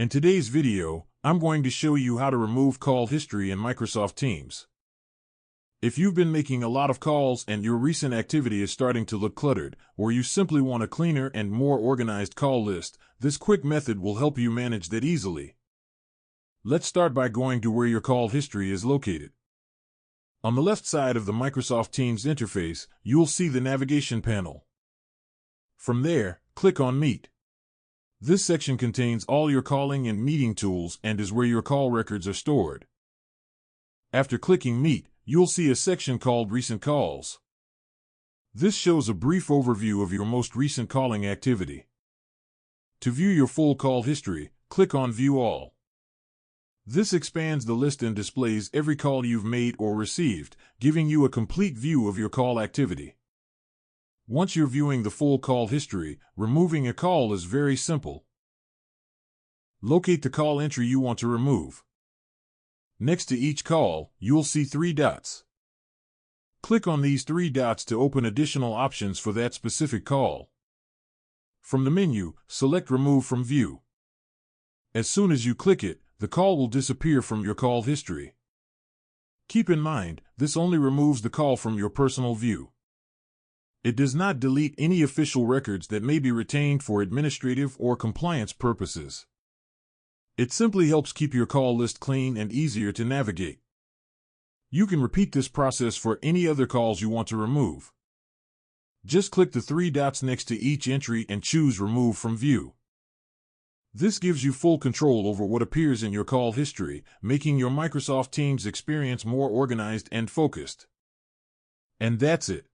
In today's video, I'm going to show you how to remove call history in Microsoft Teams. If you've been making a lot of calls and your recent activity is starting to look cluttered, or you simply want a cleaner and more organized call list, this quick method will help you manage that easily. Let's start by going to where your call history is located. On the left side of the Microsoft Teams interface, you'll see the navigation panel. From there, click on Meet. This section contains all your calling and meeting tools and is where your call records are stored. After clicking Meet, you'll see a section called Recent Calls. This shows a brief overview of your most recent calling activity. To view your full call history, click on View All. This expands the list and displays every call you've made or received, giving you a complete view of your call activity. Once you're viewing the full call history, removing a call is very simple. Locate the call entry you want to remove. Next to each call, you'll see 3 dots. Click on these 3 dots to open additional options for that specific call. From the menu, select Remove from View. As soon as you click it, the call will disappear from your call history. Keep in mind, this only removes the call from your personal view. It does not delete any official records that may be retained for administrative or compliance purposes. It simply helps keep your call list clean and easier to navigate. You can repeat this process for any other calls you want to remove. Just click the 3 dots next to each entry and choose Remove from View. This gives you full control over what appears in your call history, making your Microsoft Teams experience more organized and focused. And that's it.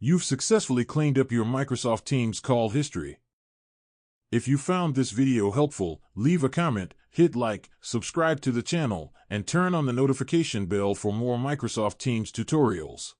You've successfully cleaned up your Microsoft Teams call history. If you found this video helpful, leave a comment, hit like, subscribe to the channel, and turn on the notification bell for more Microsoft Teams tutorials.